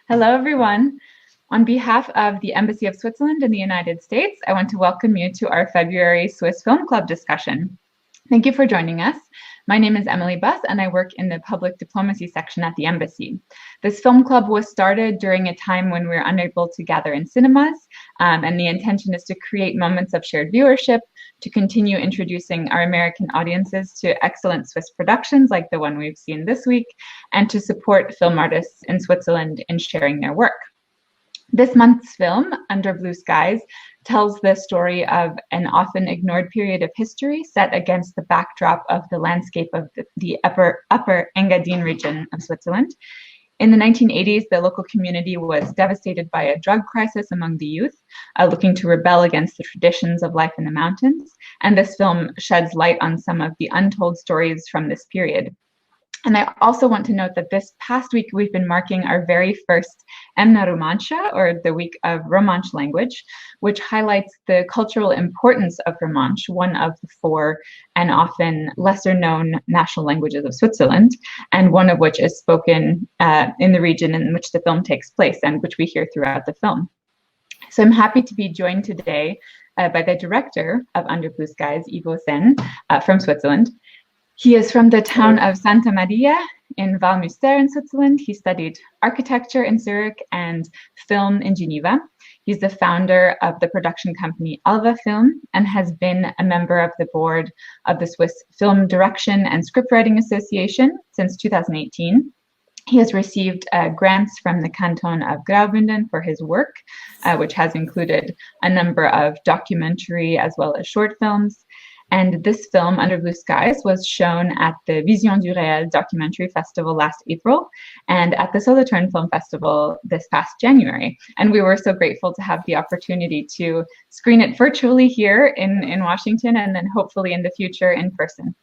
Hello, everyone. On behalf of the Embassy of Switzerland in the United States, I want to welcome you to our February Swiss Film Club discussion. Thank you for joining us. My name is Emily Buss, and I work in the public diplomacy section at the Embassy. This film club was started during a time when we were unable to gather in cinemas, and the intention is to create moments of shared viewership, to continue introducing our American audiences to excellent Swiss productions like the one we've seen this week, and to support film artists in Switzerland in sharing their work. This month's film, Under Blue Skies, tells the story of an often ignored period of history set against the backdrop of the landscape of the upper Engadine region of Switzerland. In the 1980s, the local community was devastated by a drug crisis among the youth, looking to rebel against the traditions of life in the mountains. And this film sheds light on some of the untold stories from this period. And I also want to note that this past week, we've been marking our very first Emna Romansha, or the week of Romansh language, which highlights the cultural importance of Romansh, one of the four and often lesser known national languages of Switzerland, and one of which is spoken in the region in which the film takes place and which we hear throughout the film. So I'm happy to be joined today by the director of Under Blue Skies, Ivo Zen, from Switzerland. He is from the town of Santa Maria in Val-Müstair in Switzerland. He studied architecture in Zurich and film in Geneva. He's the founder of the production company Alva Film and has been a member of the board of the Swiss Film Direction and Scriptwriting Association since 2018. He has received grants from the canton of Graubünden for his work, which has included a number of documentary as well as short films. And this film, Under Blue Skies, was shown at the Vision du Réel Documentary Festival last April and at the Solothurn Film Festival this past January. And we were so grateful to have the opportunity to screen it virtually here in Washington and then hopefully in the future in person.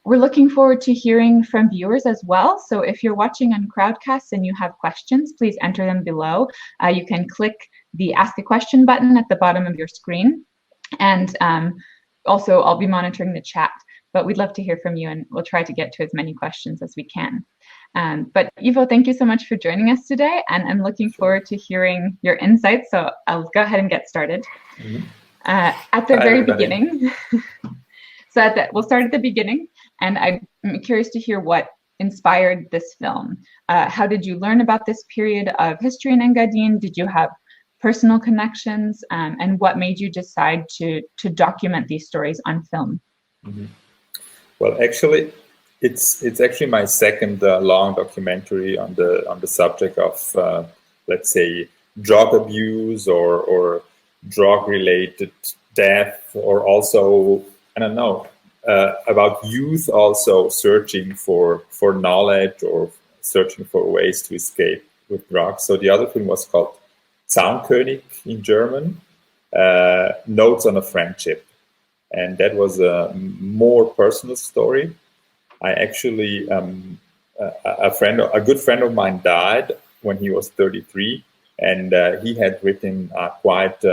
We're looking forward to hearing from viewers as well. So if you're watching on Crowdcast and you have questions, please enter them below. You can click the Ask a Question button at the bottom of your screen. And also, I'll be monitoring the chat, but we'd love to hear from you and we'll try to get to as many questions as we can. But Ivo, thank you so much for joining us today, and I'm looking forward to hearing your insights. So I'll go ahead and get started. At the very beginning, we'll start at the beginning, and I'm curious to hear what inspired this film. How did you learn about this period of history in Engadine? Did you have personal connections, and what made you decide to document these stories on film? Well, actually, it's actually my second long documentary on the subject of let's say drug abuse or drug-related death, or also I don't know about youth also searching for knowledge or searching for ways to escape with drugs. So the other film was called Zaunkönig in German, Notes on a Friendship. And that was a more personal story. I actually, a good friend of mine died when he was 33, and he had written a quite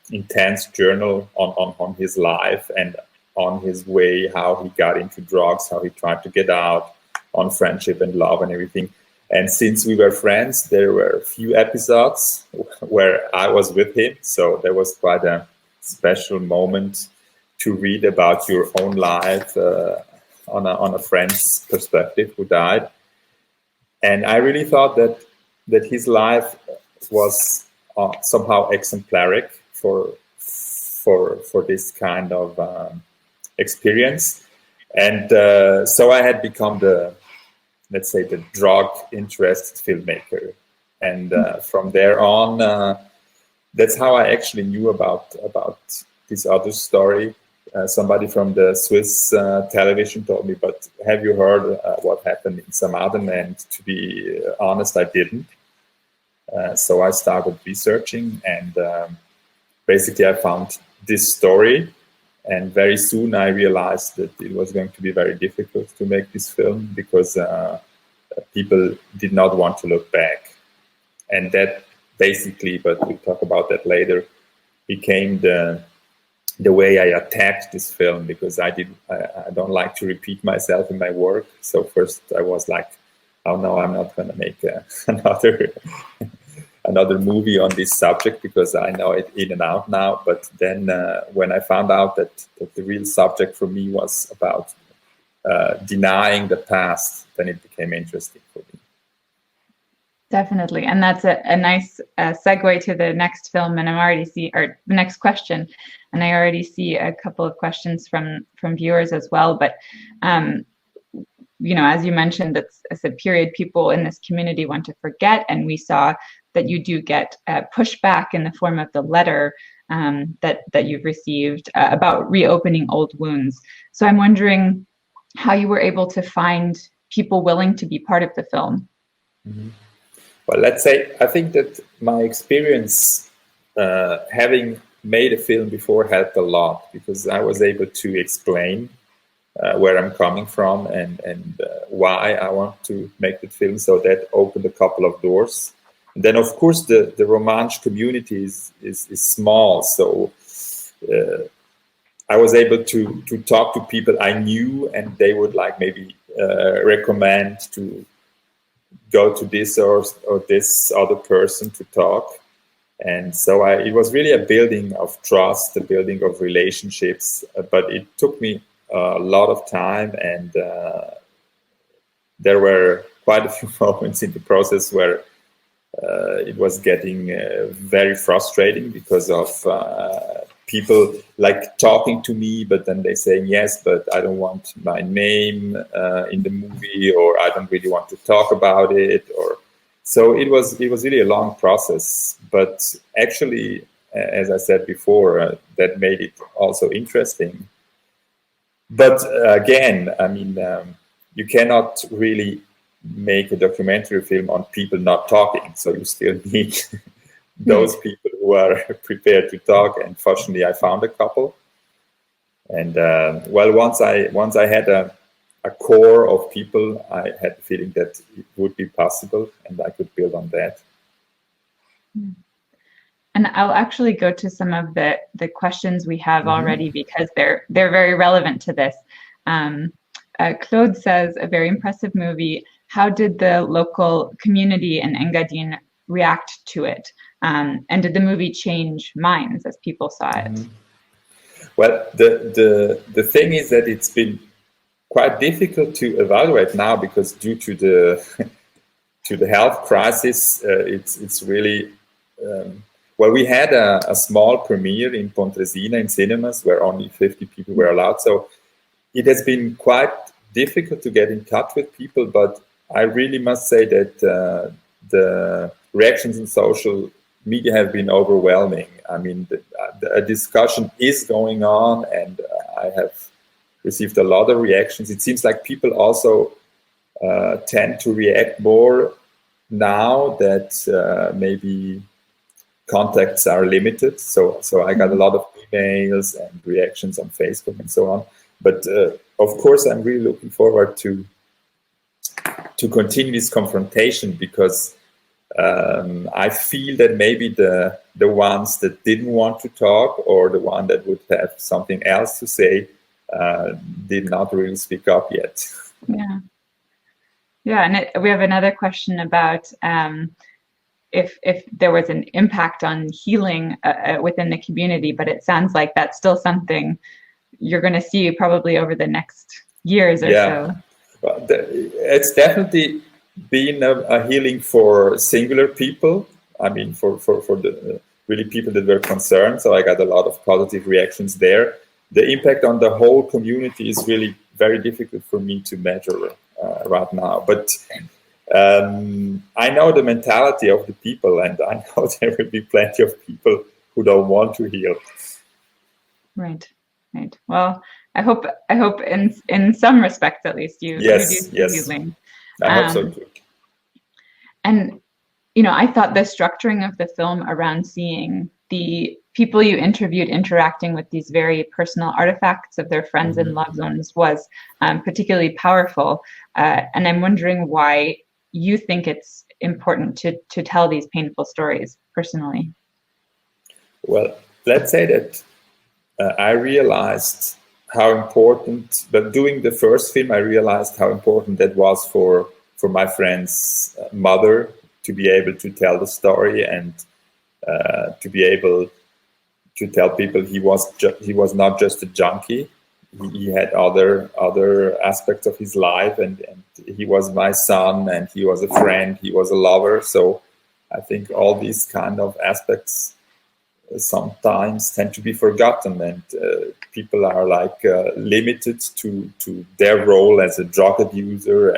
intense journal on his life and on his way, how he got into drugs, how he tried to get out, on friendship and love and everything. And since we were friends, there were a few episodes where I was with him. So there was quite a special moment to read about your own life on a friend's perspective who died. And I really thought that his life was somehow exemplaric for this kind of experience. And so I had become let's say, the drug-interested filmmaker. And from there on, that's how I actually knew about this other story. Somebody from the Swiss television told me, but have you heard what happened in Samaden? And to be honest, I didn't. So I started researching, and basically I found this story. And very soon I realized that it was going to be very difficult to make this film because people did not want to look back. And that basically, but we'll talk about that later, became the way I attacked this film, because I don't like to repeat myself in my work. So first I was like, oh no, I'm not going to make another movie on this subject because I know it in and out now. But then when I found out that the real subject for me was about denying the past, then it became interesting for me. Definitely. And that's a nice segue to the next film. And the next question. And I already see a couple of questions from viewers as well. But, as you mentioned, it's a period people in this community want to forget. And we saw that you do get pushback in the form of the letter that you've received about reopening old wounds. So I'm wondering how you were able to find people willing to be part of the film. Mm-hmm. Well, let's say I think that my experience having made a film before helped a lot because I was able to explain where I'm coming from and why I want to make the film. So that opened a couple of doors. And then, of course, the Romansh community is small. So I was able to talk to people I knew, and they would like maybe recommend to go to this or this other person to talk. And so it was really a building of trust, a building of relationships, but it took me a lot of time, and there were quite a few moments in the process where it was getting very frustrating because of people like talking to me, but then they saying, yes, but I don't want my name in the movie, or I don't really want to talk about it. Or so it was really a long process, but actually, as I said before, that made it also interesting. But again, I mean, you cannot really make a documentary film on people not talking, so you still need those people who are prepared to talk, and fortunately I found a couple. And once I had a core of people, I had the feeling that it would be possible and I could build on that. And I'll actually go to some of the questions we have already because they're very relevant to this. Claude says, a very impressive movie. How did the local community in Engadine react to it? And did the movie change minds as people saw it? Well, the thing is that it's been quite difficult to evaluate now because due to the health crisis, it's really well. We had a small premiere in Pontresina in cinemas where only 50 people were allowed, so it has been quite difficult to get in touch with people. But I really must say that the reactions in social media have been overwhelming. I mean, a discussion is going on, and I have received a lot of reactions. It seems like people also tend to react more now that maybe contacts are limited. So I got a lot of emails and reactions on Facebook and so on. But of course, I'm really looking forward to continue this confrontation because I feel that maybe the ones that didn't want to talk or the one that would have something else to say did not really speak up yet. Yeah, and we have another question about if there was an impact on healing within the community, but it sounds like that's still something you're going to see probably over the next years or so. Well, it's definitely been a healing for singular people. I mean, for the really people that were concerned. So I got a lot of positive reactions there. The impact on the whole community is really very difficult for me to measure right now. But I know the mentality of the people, and I know there will be plenty of people who don't want to heal. Right. Well, I hope in some respects at least you do see healing. I hope so too. And I thought the structuring of the film around seeing the people you interviewed interacting with these very personal artifacts of their friends and loved ones was particularly powerful. And I'm wondering why you think it's important to tell these painful stories personally. Well, let's say that I realized how important, but doing the first film, I realized how important that was for for my friend's mother to be able to tell the story and to be able to tell people he was not just a junkie. He had other aspects of his life, and he was my son, and he was a friend, he was a lover. So I think all these kind of aspects sometimes tend to be forgotten, and people are like limited to their role as a drug abuser,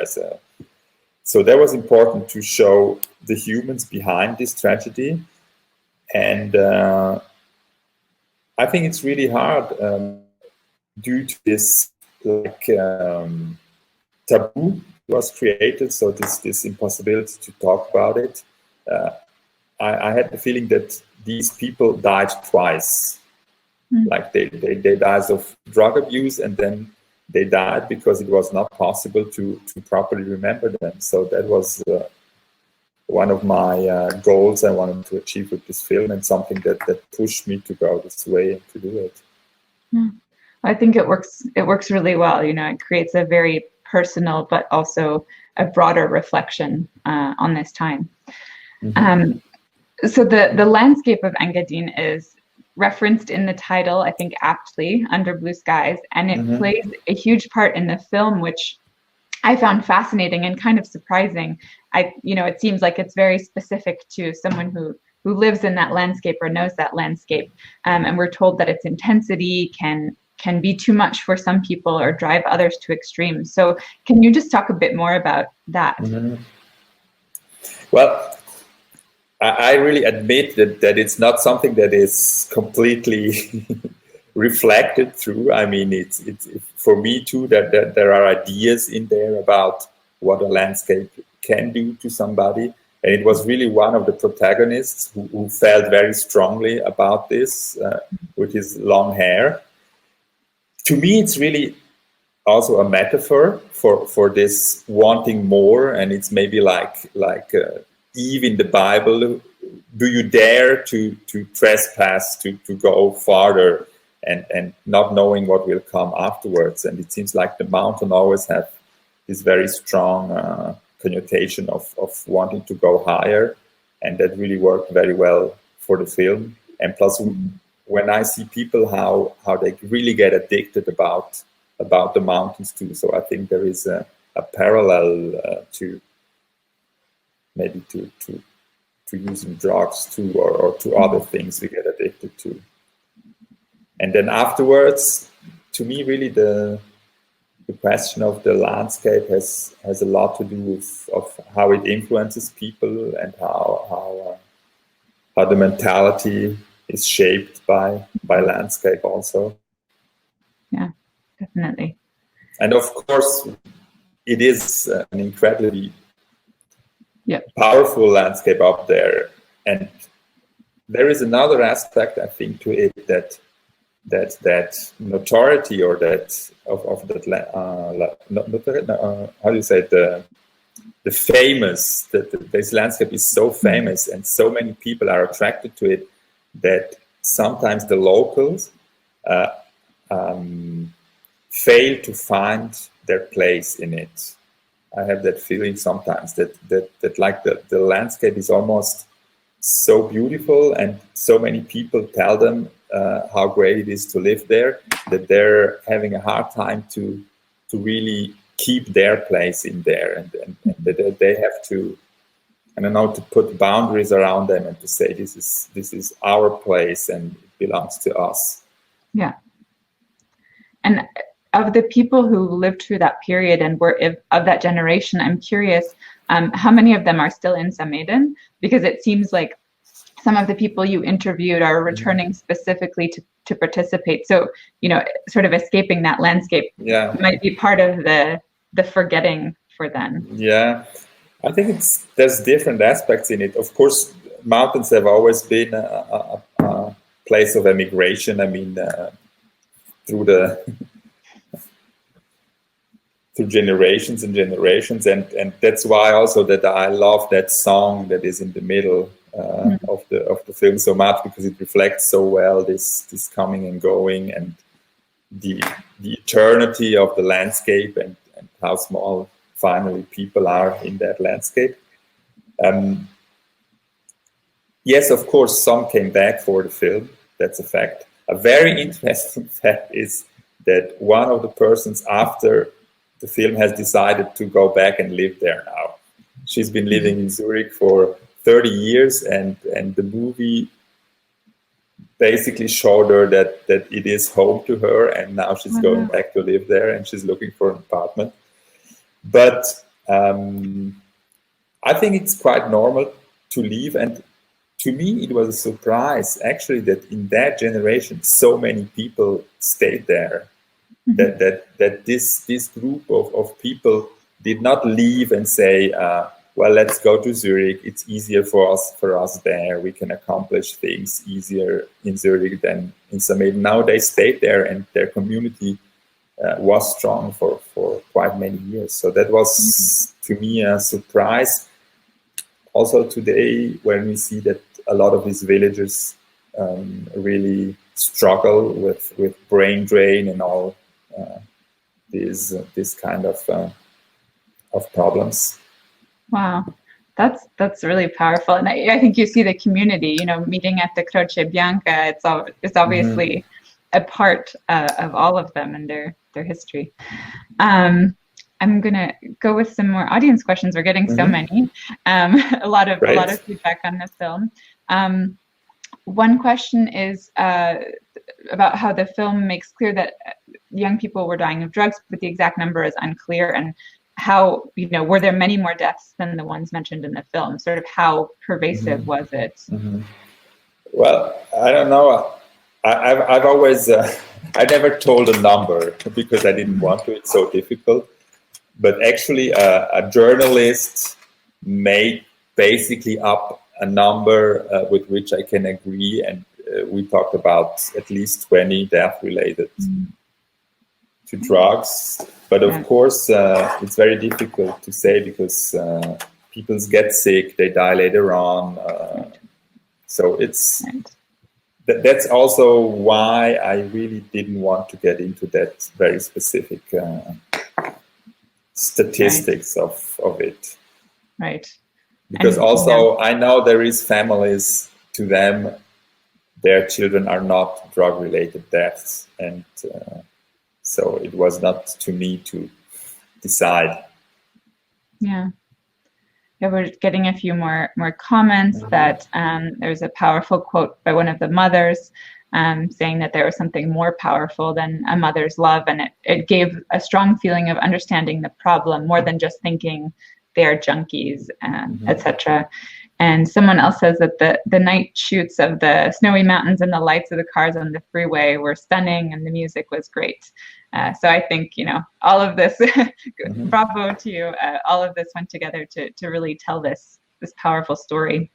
so that was important to show the humans behind this tragedy. And I think it's really hard due to this taboo was created, so this impossibility to talk about it. I had the feeling that these people died twice. Like they died of drug abuse, and then they died because it was not possible to properly remember them. So that was one of my goals I wanted to achieve with this film, and something that pushed me to go this way and to do it. Yeah. I think it works really well. You know, it creates a very personal but also a broader reflection on this time. Mm-hmm. So the landscape of Engadine is referenced in the title, I think aptly, Under Blue Skies, and it mm-hmm. plays a huge part in the film, which I found fascinating and kind of surprising. It seems like it's very specific to someone who lives in that landscape or knows that landscape, and we're told that its intensity can be too much for some people or drive others to extremes. So can you just talk a bit more about that? Mm-hmm. Well, I really admit that it's not something that is completely reflected through. I mean, it's for me too that there are ideas in there about what a landscape can do to somebody. And it was really one of the protagonists who felt very strongly about this with his long hair. To me, it's really also a metaphor for this wanting more. And it's maybe like Eve in the Bible. Do you dare to trespass, to go farther and not knowing what will come afterwards? And it seems like the mountain always have this very strong connotation of wanting to go higher. And that really worked very well for the film. And plus, when I see people, how they really get addicted about the mountains too. So I think there is a parallel to maybe to using drugs too, or to other things we get addicted to. And then afterwards, to me, really the question of the landscape has a lot to do with how it influences people and how the mentality is shaped by landscape also. Yeah, definitely. And of course, it is an incredibly powerful landscape up there. And there is another aspect, I think, to it that notoriety or that of that how do you say it, the famous, that this landscape is so famous and so many people are attracted to it that sometimes the locals fail to find their place in it. I have that feeling sometimes that like the landscape is almost so beautiful and so many people tell them how great it is to live there, that they're having a hard time to really keep their place in there, and that they have to, I don't know, to put boundaries around them and to say this is our place and it belongs to us. Yeah. And of the people who lived through that period and were of that generation, I'm curious how many of them are still in Samedan, because it seems like some of the people you interviewed are returning specifically to participate. So, sort of escaping that landscape might be part of the forgetting for them. Yeah, I think there's different aspects in it. Of course, mountains have always been a place of emigration. I mean, through generations and generations, and that's why also that I love that song that is in the middle of the film so much, because it reflects so well this coming and going and the eternity of the landscape and how small finally people are in that landscape. Yes, of course, some came back for the film. That's a fact. A very interesting fact is that one of the persons after the film has decided to go back and live there now. She's been living in Zurich for 30 years, and the movie basically showed her that it is home to her, and now she's going back to live there, and she's looking for an apartment. But I think it's quite normal to leave, and to me, it was a surprise, actually, that in that generation, so many people stayed there. That this group of people did not leave and say, well, let's go to Zurich. It's easier for us there. We can accomplish things easier in Zurich than in Summit. Now they stayed there, and their community was strong for quite many years. So that was, to me, a surprise. Also today, when we see that a lot of these villagers really struggle with brain drain and all this kind of problems. Wow, that's really powerful, and I think you see the community, meeting at the Croce Bianca. It's obviously a part of all of them and their history. I'm gonna go with some more audience questions. We're getting so many. A lot of feedback on the film. One question is about how the film makes clear that young people were dying of drugs, but the exact number is unclear, and how, were there many more deaths than the ones mentioned in the film? Sort of how pervasive was it? Well, I don't know. I've always, I never told a number because I didn't want to. It's so difficult. But actually, a journalist made basically up a number with which I can agree, and we talked about at least 20 deaths related to drugs. But of course, it's very difficult to say because people get sick, they die later on. So it's that's also why I really didn't want to get into that very specific statistics of it. Right. Because also I know there is families, to them, their children are not drug-related deaths, and so it was not to me to decide. Yeah, we're getting a few more comments that there's a powerful quote by one of the mothers saying that there was something more powerful than a mother's love, and it gave a strong feeling of understanding the problem more than just thinking they're junkies, etc. And someone else says that the night shoots of the snowy mountains and the lights of the cars on the freeway were stunning, and the music was great. So I think, all of this, bravo to you, all of this went together to really tell this powerful story.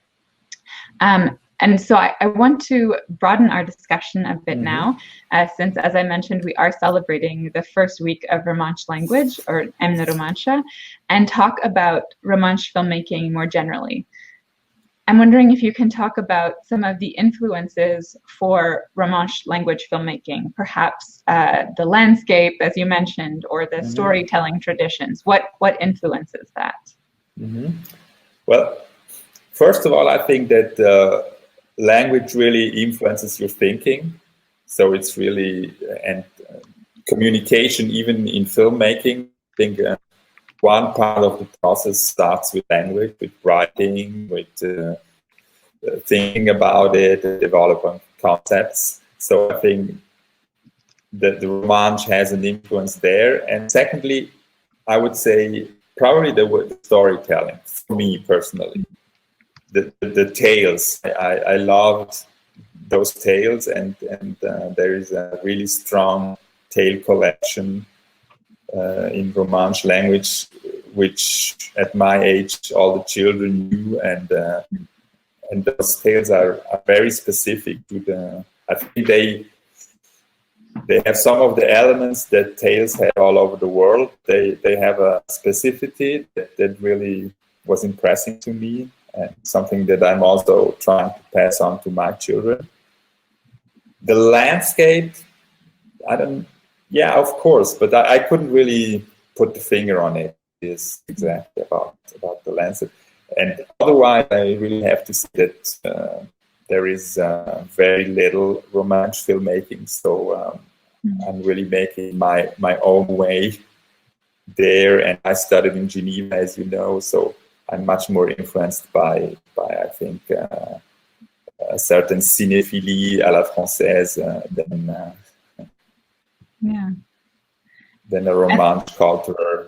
And so I want to broaden our discussion a bit now, since, as I mentioned, we are celebrating the first week of Romansh language, or Emne Romansha, and talk about Romansh filmmaking more generally. I'm wondering if you can talk about some of the influences for Romansh language filmmaking, perhaps the landscape, as you mentioned, or the storytelling traditions. What influences that? Well, first of all, I think that language really influences your thinking. So it's really, and communication, even in filmmaking, I think one part of the process starts with language, with writing, with thinking about it, developing concepts. So I think that the Romansh has an influence there. And secondly, I would say probably the storytelling, for me personally. The tales, I loved those tales, and there is a really strong tale collection in Romansh language, which at my age all the children knew, and those tales are very specific to the. I think they have some of the elements that tales have all over the world. They have a specificity that really was impressive to me, and something that I'm also trying to pass on to my children. The landscape, yeah, of course, but I couldn't really put the finger on it. is exactly about the Lancet. And otherwise, I really have to say that there is very little Romansh filmmaking. So I'm really making my own way there. And I studied in Geneva, as you know, so I'm much more influenced by I think, a certain cinéphilie à la française than a Romansh cultural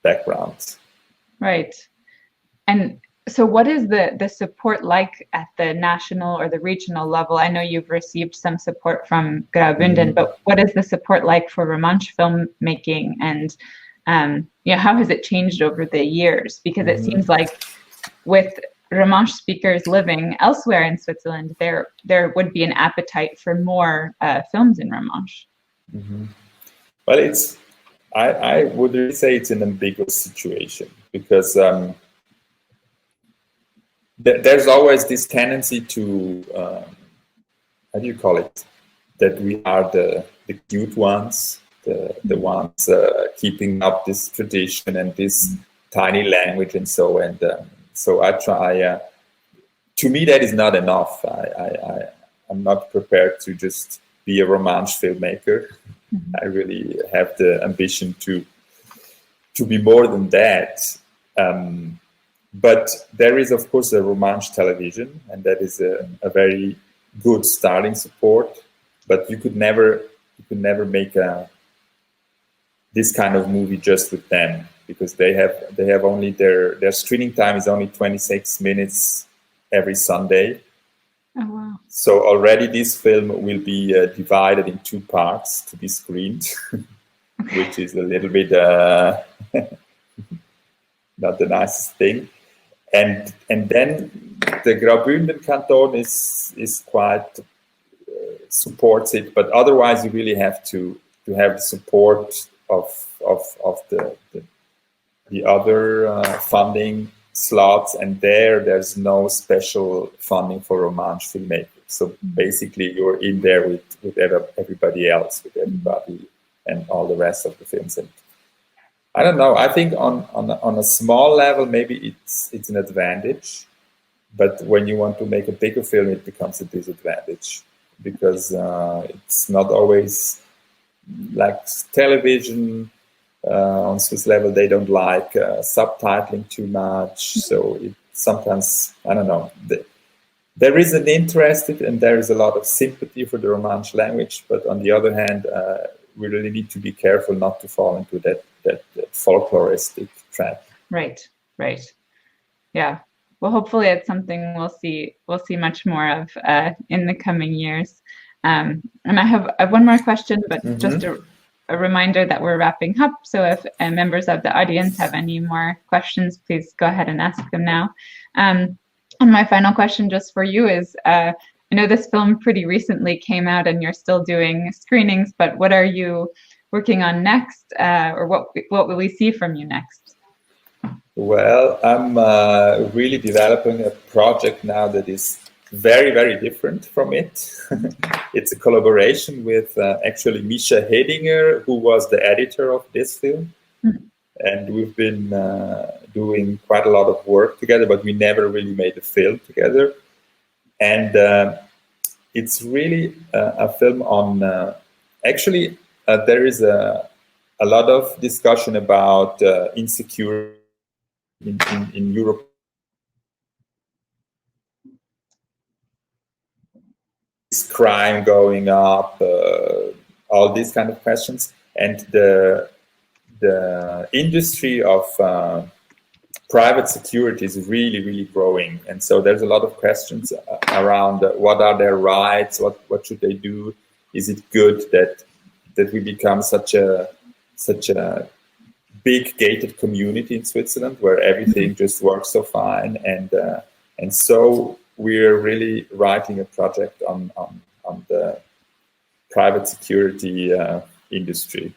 background. Right. And so what is the support like at the national or the regional level? I know you've received some support from Graubünden, but what is the support like for Romansh filmmaking? And how has it changed over the years? Because it seems like with Romansh speakers living elsewhere in Switzerland, there would be an appetite for more films in Romansh. Well, I would really say it's an ambiguous situation, because there's always this tendency to, how do you call it, that we are the cute ones, the ones keeping up this tradition and this tiny language and so. And so I try, to me that is not enough. I'm not prepared to just be a Romansh filmmaker. I really have the ambition to be more than that. But there is, of course, a Romansh television, and that is a very good starting support. But you could never make this kind of movie just with them, because they have only their screening time is only 26 minutes every Sunday. Oh, wow. So already this film will be divided in 2 parts to be screened, which is a little bit not the nicest thing. And then the Graubünden canton is quite supports it, but otherwise you really have to have the support of the other funding slots, and there's no special funding for Romansh filmmakers. So basically you're in there with everybody else, with everybody and all the rest of the films. And I don't know, I think on a small level maybe it's an advantage, but when you want to make a bigger film it becomes a disadvantage, because it's not always like television. On Swiss level, they don't like subtitling too much. So it sometimes, I don't know, there is an interest and there is a lot of sympathy for the Romansh language. But on the other hand, we really need to be careful not to fall into that folkloristic trap. Right. Yeah. Well, hopefully it's something we'll see much more of in the coming years. And I have one more question, but just a reminder that we're wrapping up. So if members of the audience have any more questions, please go ahead and ask them now. And my final question just for you is, I know this film pretty recently came out and you're still doing screenings, but what are you working on next, or what will we see from you next? Well, I'm really developing a project now that is very, very different from it. It's a collaboration with actually Misha Hedinger, who was the editor of this film. And we've been doing quite a lot of work together, but we never really made a film together. And it's really a film on, actually, there is a lot of discussion about insecurity in Europe. Is crime going up? All these kind of questions. And the industry of private security is really, really growing. And so there's a lot of questions around what are their rights? What should they do? Is it good that we become such a big gated community in Switzerland where everything just works so fine? And so we're really writing a project on the private security industry.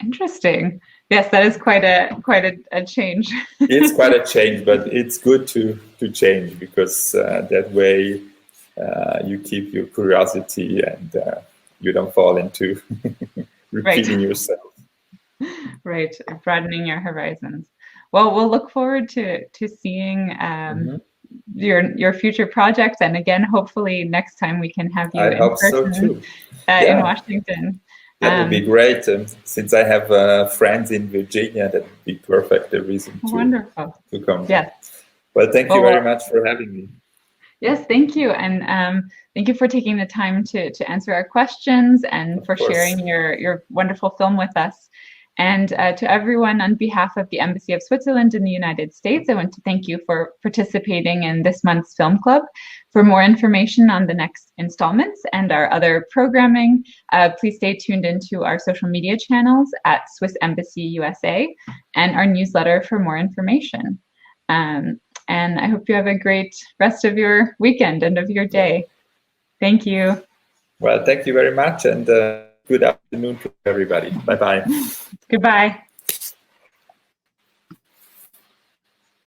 Interesting. Yes, that is quite a change. It's quite a change, but it's good to change, because that way you keep your curiosity and you don't fall into repeating yourself. Right, broadening your horizons. Well, we'll look forward to seeing your future projects, and again, hopefully next time we can have you I in hope so person too. in Yeah, Washington. that would be great. Since I have friends in Virginia, that would be perfect a reason Wonderful. to come there. Yes. Well, thank you Well, very much for having me. yes, thank you. And thank you for taking the time to answer our questions and Of for course. sharing your wonderful film with us. And to everyone, on behalf of the Embassy of Switzerland in the United States, I want to thank you for participating in this month's film club. For more information on the next installments and our other programming, please stay tuned into our social media channels at Swiss Embassy USA and our newsletter for more information. And I hope you have a great rest of your weekend and of your Yeah. day. Thank you. Well, thank you very much, and good afternoon to everybody. Bye-bye. Goodbye.